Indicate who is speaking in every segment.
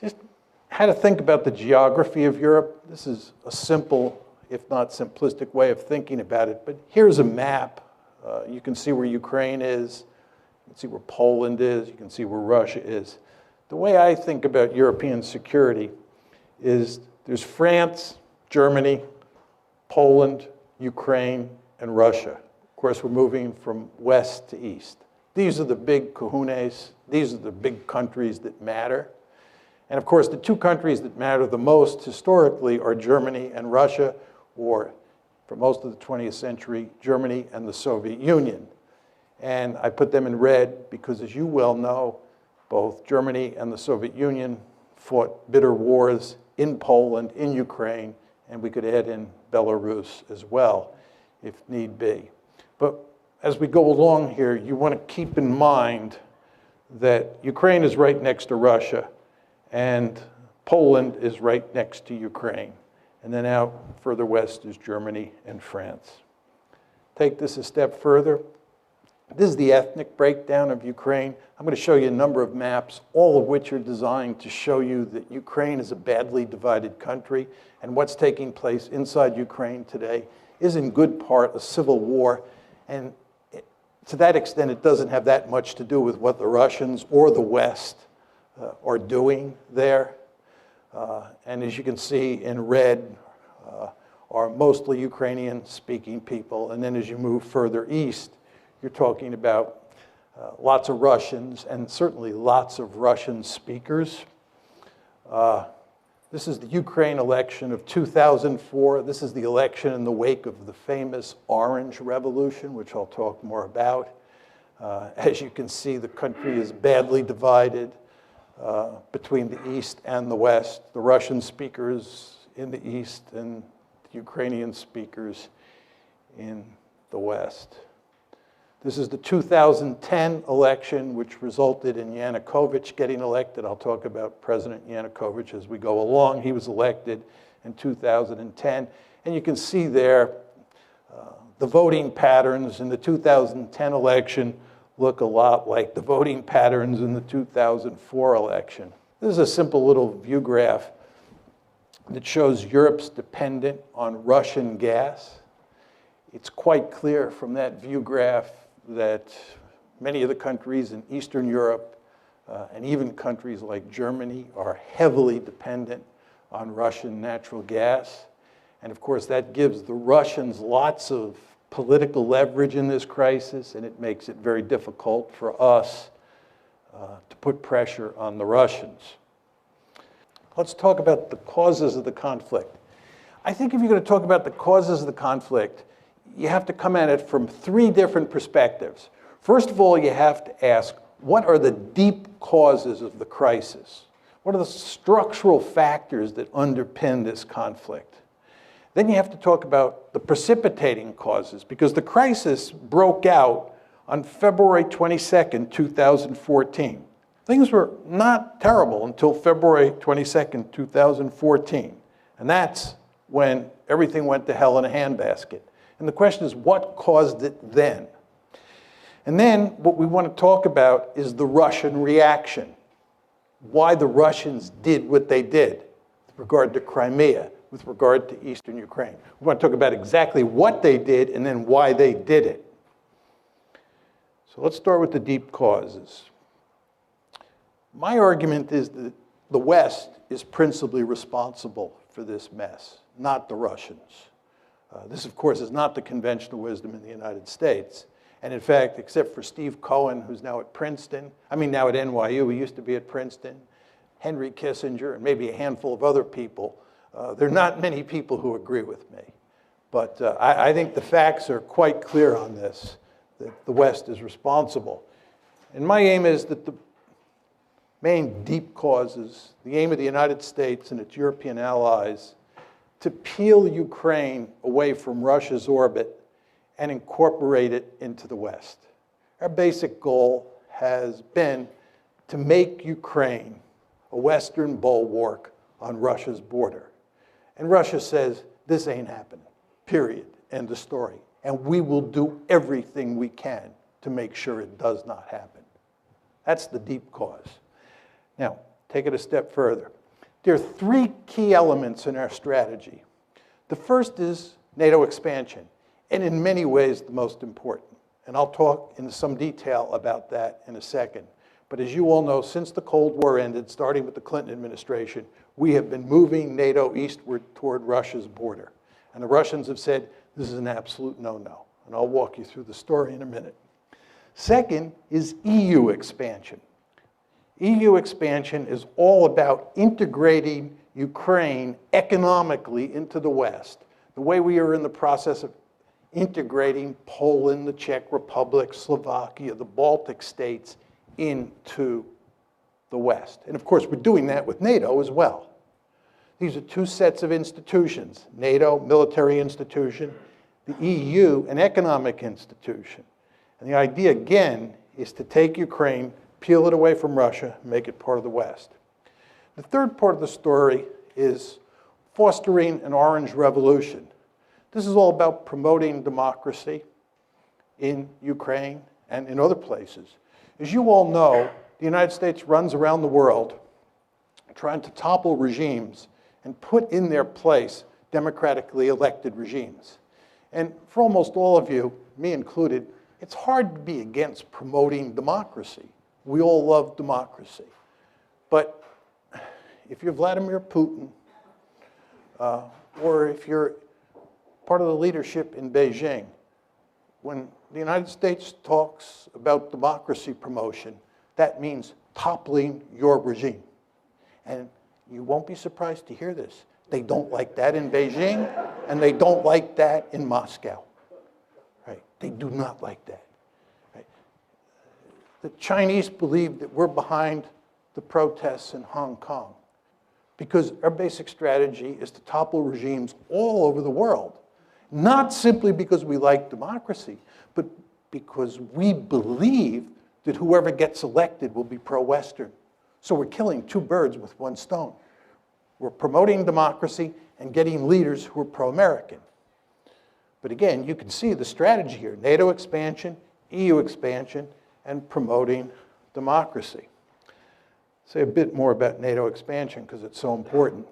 Speaker 1: Just how to think about the geography of Europe. This is a simple, if not simplistic, way of thinking about it. But here's a map. You can see where Ukraine is. You can see where Poland is. You can see where Russia is. The way I think about European security is there's France, Germany, Poland, Ukraine, and Russia. Of course, we're moving from west to east. These are the big kahunas. These are the big countries that matter. And of course, the two countries that matter the most historically are Germany and Russia, or for most of the 20th century, Germany and the Soviet Union. And I put them in red because, as you well know, both Germany and the Soviet Union fought bitter wars in Poland, in Ukraine, and we could add in Belarus as well, if need be. But as we go along here, you want to keep in mind that Ukraine is right next to Russia, and Poland is right next to Ukraine. And then out further west is Germany and France. Take this a step further. This is the ethnic breakdown of Ukraine. I'm going to show you a number of maps, all of which are designed to show you that Ukraine is a badly divided country, and what's taking place inside Ukraine today is in good part a civil war. And to that extent, it doesn't have that much to do with what the Russians or the West are doing there. And as you can see in red are mostly Ukrainian-speaking people. And then as you move further east, you're talking about lots of Russians and certainly lots of Russian speakers. This is the Ukraine election of 2004. This is the election in the wake of the famous Orange Revolution, which I'll talk more about. As you can see, the country is badly divided between the East and the West, the Russian speakers in the East and the Ukrainian speakers in the West. This is the 2010 election, which resulted in Yanukovych getting elected. I'll talk about President Yanukovych as we go along. He was elected in 2010. And you can see there the voting patterns in the 2010 election look a lot like the voting patterns in the 2004 election. This is a simple little view graph that shows Europe's dependence on Russian gas. It's quite clear from that view graph that many of the countries in Eastern Europe and even countries like Germany are heavily dependent on Russian natural gas. And of course, that gives the Russians lots of political leverage in this crisis, and it makes it very difficult for us to put pressure on the Russians. Let's talk about the causes of the conflict. I think if you're going to talk about the causes of the conflict, you have to come at it from three different perspectives. First of all, you have to ask, what are the deep causes of the crisis? What are the structural factors that underpin this conflict? Then you have to talk about the precipitating causes, because the crisis broke out on February 22nd, 2014. Things were not terrible until February 22nd, 2014. And that's when everything went to hell in a handbasket. And the question is, what caused it then? And then what we want to talk about is the Russian reaction. Why the Russians did what they did with regard to Crimea, with regard to Eastern Ukraine. We want to talk about exactly what they did and then why they did it. So let's start with the deep causes. My argument is that the West is principally responsible for this mess, not the Russians. This, of course, is not the conventional wisdom in the United States. And in fact, except for Steve Cohen, who's now at Princeton, now at NYU, he used to be at Princeton, Henry Kissinger, and maybe a handful of other people, there are not many people who agree with me. But I think the facts are quite clear on this, that the West is responsible. And my aim is that the main deep causes, the aim of the United States and its European allies, to peel Ukraine away from Russia's orbit and incorporate it into the West. Our basic goal has been to make Ukraine a Western bulwark on Russia's border. And Russia says, this ain't happening, period, end of story. And we will do everything we can to make sure it does not happen. That's the deep cause. Now, take it a step further. There are three key elements in our strategy. The first is NATO expansion, and in many ways the most important. And I'll talk in some detail about that in a second. But as you all know, since the Cold War ended, starting with the Clinton administration, we have been moving NATO eastward toward Russia's border. And the Russians have said, this is an absolute no-no. And I'll walk you through the story in a minute. Second is EU expansion. EU expansion is all about integrating Ukraine economically into the West, the way we are in the process of integrating Poland, the Czech Republic, Slovakia, the Baltic states into the West. And of course, we're doing that with NATO as well. These are two sets of institutions, NATO, military institution, the EU, an economic institution. And the idea, again, is to take Ukraine, peel it away from Russia, and make it part of the West. The third part of the story is fostering an orange revolution. This is all about promoting democracy in Ukraine and in other places. As you all know, the United States runs around the world trying to topple regimes and put in their place democratically elected regimes. And for almost all of you, me included, it's hard to be against promoting democracy. We all love democracy. But if you're Vladimir Putin, or if you're part of the leadership in Beijing, when the United States talks about democracy promotion, that means toppling your regime. And you won't be surprised to hear this. They don't like that in Beijing, and they don't like that in Moscow. Right? They do not like that. Right? The Chinese believe that we're behind the protests in Hong Kong because our basic strategy is to topple regimes all over the world, not simply because we like democracy, but because we believe that whoever gets elected will be pro-Western. So we're killing two birds with one stone. We're promoting democracy and getting leaders who are pro-American. But again, you can see the strategy here: NATO expansion, EU expansion, and promoting democracy. Say a bit more about NATO expansion because it's so important.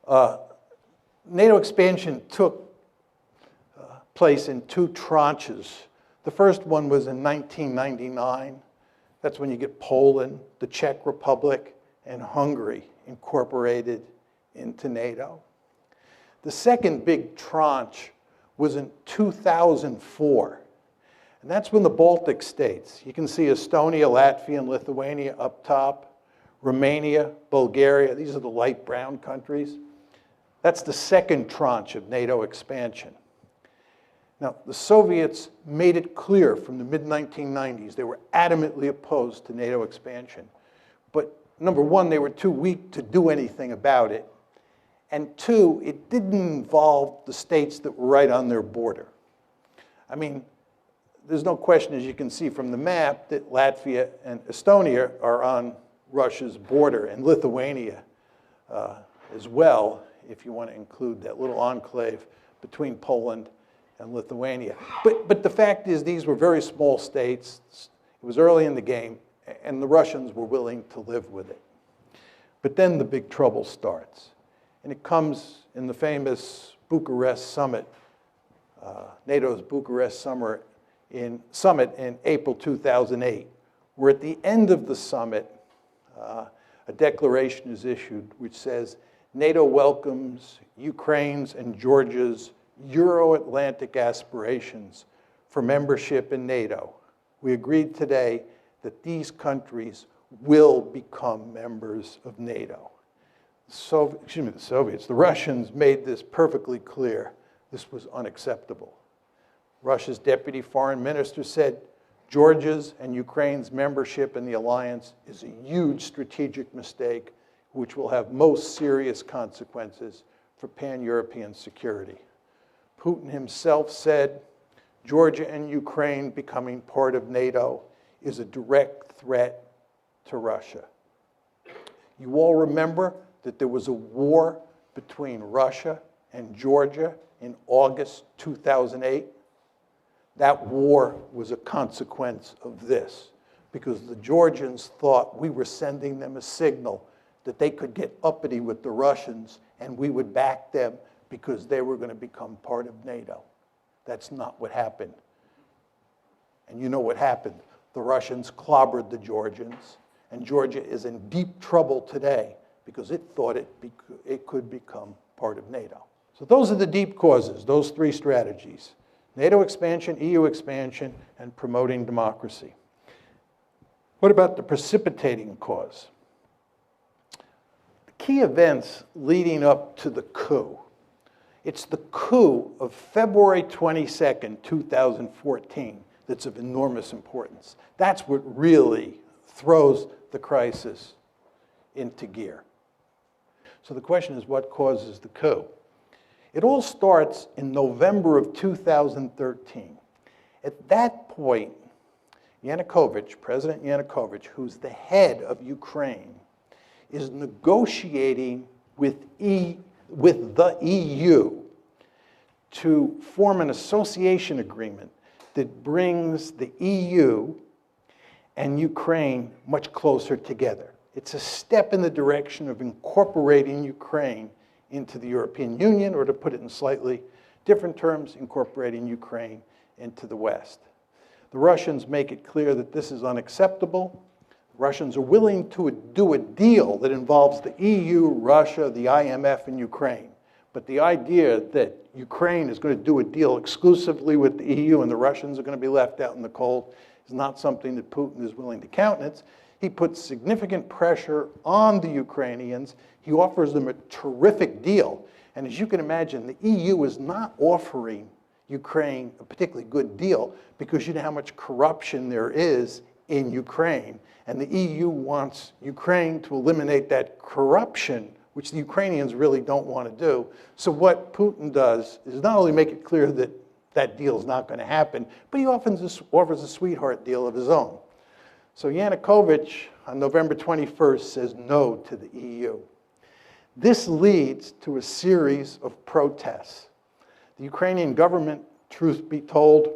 Speaker 1: NATO expansion took place in two tranches. The first one was in 1999. That's when you get Poland, the Czech Republic, and Hungary incorporated into NATO. The second big tranche was in 2004. And that's when the Baltic states, you can see Estonia, Latvia, and Lithuania up top, Romania, Bulgaria, these are the light brown countries. That's the second tranche of NATO expansion. Now, the Soviets made it clear from the mid-1990s they were adamantly opposed to NATO expansion. But number one, they were too weak to do anything about it. And two, it didn't involve the states that were right on their border. I mean, there's no question, as you can see from the map, that Latvia and Estonia are on Russia's border, and Lithuania as well, if you want to include that little enclave between Poland and Lithuania. But the fact is, these were very small states. It was early in the game, and the Russians were willing to live with it. But then the big trouble starts. And it comes in the famous Bucharest summit, NATO's Bucharest summit in April 2008, where at the end of the summit, a declaration is issued which says, NATO welcomes Ukraine's and Georgia's Euro-Atlantic aspirations for membership in NATO. We agreed today that these countries will become members of NATO. The Russians made this perfectly clear. This was unacceptable. Russia's deputy foreign minister said, Georgia's and Ukraine's membership in the alliance is a huge strategic mistake which will have most serious consequences for pan-European security. Putin himself said, Georgia and Ukraine becoming part of NATO is a direct threat to Russia. You all remember that there was a war between Russia and Georgia in August 2008. That war was a consequence of this, because the Georgians thought we were sending them a signal that they could get uppity with the Russians and we would back them because they were going to become part of NATO. That's not what happened. And you know what happened. The Russians clobbered the Georgians, and Georgia is in deep trouble today because it thought it could become part of NATO. So those are the deep causes, those three strategies: NATO expansion, EU expansion, and promoting democracy. What about the precipitating cause? The key events leading up to the coup. It's the coup of February 22nd, 2014 that's of enormous importance. That's what really throws the crisis into gear. So the question is, what causes the coup? It all starts in November of 2013. At that point, Yanukovych, President Yanukovych, who's the head of Ukraine, is negotiating with the EU to form an association agreement that brings the EU and Ukraine much closer together. It's a step in the direction of incorporating Ukraine into the European Union, or to put it in slightly different terms, incorporating Ukraine into the West. The Russians make it clear that this is unacceptable. The Russians are willing to do a deal that involves the EU, Russia, the IMF, and Ukraine. But the idea that Ukraine is going to do a deal exclusively with the EU and the Russians are going to be left out in the cold is not something that Putin is willing to countenance. He puts significant pressure on the Ukrainians. He offers them a terrific deal. And as you can imagine, the EU is not offering Ukraine a particularly good deal because you know how much corruption there is in Ukraine. And the EU wants Ukraine to eliminate that corruption, which the Ukrainians really don't want to do. So what Putin does is not only make it clear that that deal is not going to happen, but he often offers a sweetheart deal of his own. So Yanukovych, on November 21st, says no to the EU. This leads to a series of protests. The Ukrainian government, truth be told,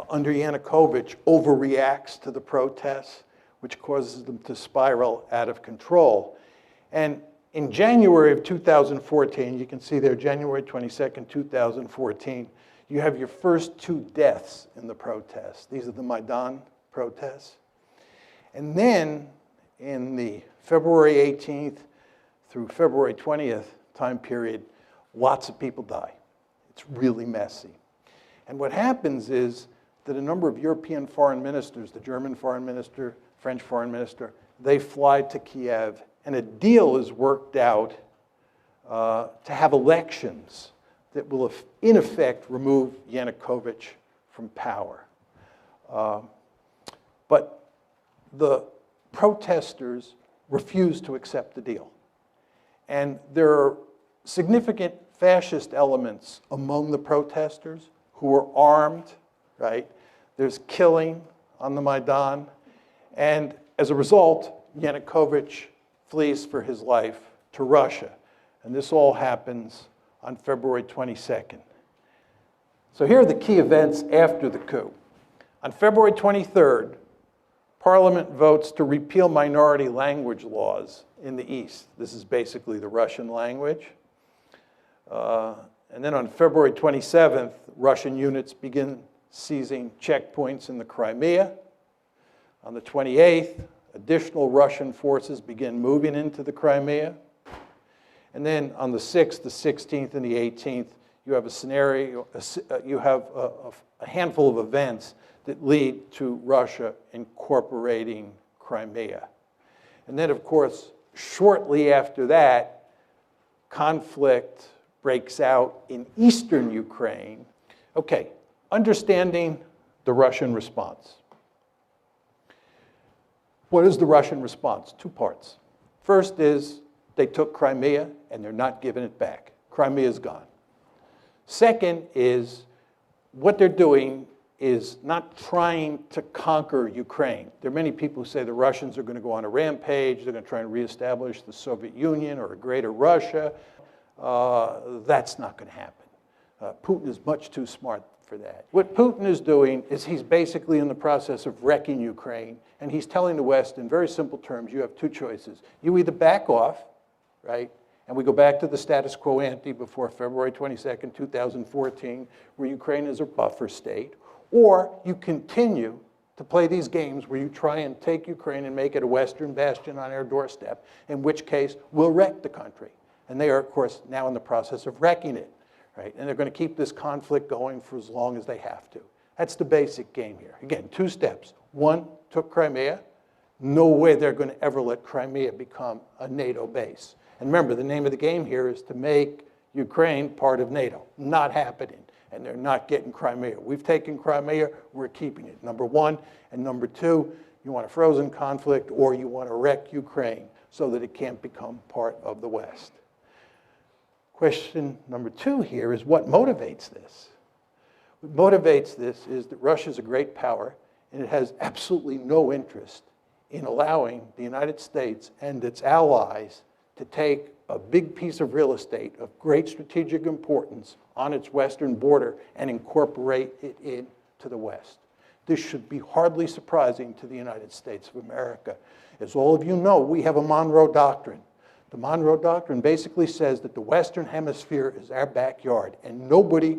Speaker 1: under Yanukovych, overreacts to the protests, which causes them to spiral out of control. And in January of 2014, you can see there, January 22nd, 2014, you have your first 2 deaths in the protests. These are the Maidan protests. And then in the February 18th through February 20th time period, lots of people die. It's really messy. And what happens is that a number of European foreign ministers, the German foreign minister, French foreign minister, they fly to Kiev, and a deal is worked out to have elections that will, in effect, remove Yanukovych from power. But the protesters refuse to accept the deal. And there are significant fascist elements among the protesters who are armed, right? There's killing on the Maidan. And as a result, Yanukovych flees for his life to Russia. And this all happens on February 22nd. So here are the key events after the coup. On February 23rd, Parliament votes to repeal minority language laws in the East. This is basically the Russian language. And then on February 27th, Russian units begin seizing checkpoints in the Crimea. On the 28th, additional Russian forces begin moving into the Crimea. And then on the 6th, the 16th, and the 18th, you have a scenario, you have a handful of events that lead to Russia incorporating Crimea. And then, of course, shortly after that, conflict breaks out in eastern Ukraine. Okay, understanding the Russian response. What is the Russian response? 2 parts. First is they took Crimea and they're not giving it back. Crimea is gone. Second is what they're doing is not trying to conquer Ukraine. There are many people who say the Russians are going to go on a rampage, they're going to try and reestablish the Soviet Union or a greater Russia. That's not going to happen. Putin is much too smart for that. What Putin is doing is he's basically in the process of wrecking Ukraine, and he's telling the West in very simple terms, you have two choices. You either back off, right, and we go back to the status quo ante before February 22nd, 2014, where Ukraine is a buffer state, or you continue to play these games where you try and take Ukraine and make it a Western bastion on our doorstep, in which case we'll wreck the country. And they are, of course, now in the process of wrecking it, right? And they're going to keep this conflict going for as long as they have to. That's the basic game here. Again, two steps. One, took Crimea. No way they're going to ever let Crimea become a NATO base. And remember, the name of the game here is to make Ukraine part of NATO. Not happening. And they're not getting Crimea. We've taken Crimea, we're keeping it, number one. And number two, you want a frozen conflict or you want to wreck Ukraine so that it can't become part of the West. Question number two here is what motivates this? What motivates this is that Russia is a great power and it has absolutely no interest in allowing the United States and its allies to take a big piece of real estate of great strategic importance on its western border and incorporate it into the West. This should be hardly surprising to the United States of America. As all of you know, we have a Monroe Doctrine. The Monroe Doctrine basically says that the Western Hemisphere is our backyard, and nobody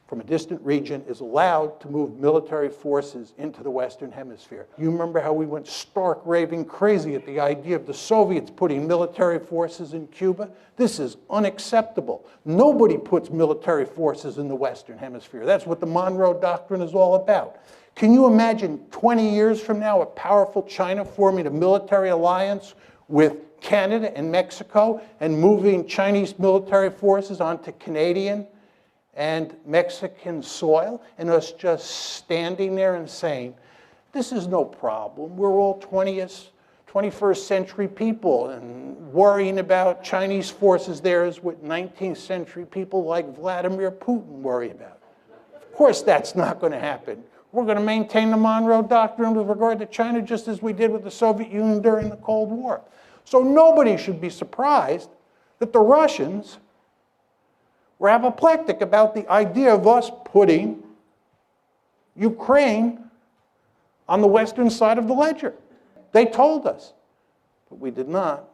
Speaker 1: from a distant region is allowed to move military forces into the Western Hemisphere. You remember how we went stark raving crazy at the idea of the Soviets putting military forces in Cuba? This is unacceptable. Nobody puts military forces in the Western Hemisphere. That's what the Monroe Doctrine is all about. Can you imagine 20 years from now a powerful China forming a military alliance with Canada and Mexico and moving Chinese military forces onto Canadian and Mexican soil, and us just standing there and saying, this is no problem. We're all 21st century people, and worrying about Chinese forces there is what 19th century people like Vladimir Putin worry about. Of course that's not going to happen. We're going to maintain the Monroe Doctrine with regard to China just as we did with the Soviet Union during the Cold War. So nobody should be surprised that the Russians were apoplectic about the idea of us putting Ukraine on the western side of the ledger. They told us, but we did not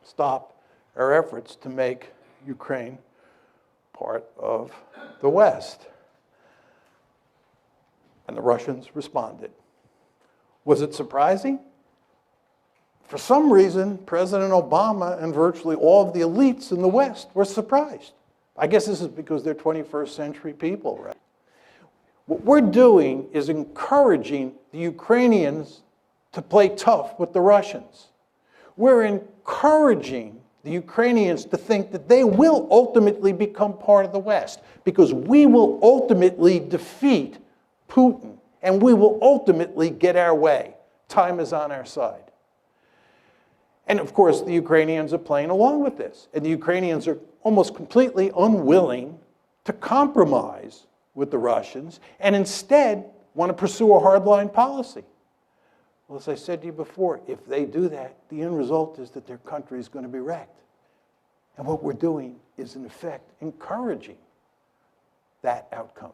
Speaker 1: stop our efforts to make Ukraine part of the West. And the Russians responded. Was it surprising? For some reason, President Obama and virtually all of the elites in the West were surprised. I guess this is because they're 21st century people, right? What we're doing is encouraging the Ukrainians to play tough with the Russians. We're encouraging the Ukrainians to think that they will ultimately become part of the West because we will ultimately defeat Putin and we will ultimately get our way. Time is on our side. And of course, the Ukrainians are playing along with this. And the Ukrainians are almost completely unwilling to compromise with the Russians and instead want to pursue a hardline policy. Well, as I said to you before, if they do that, the end result is that their country is going to be wrecked. And what we're doing is, in effect, encouraging that outcome.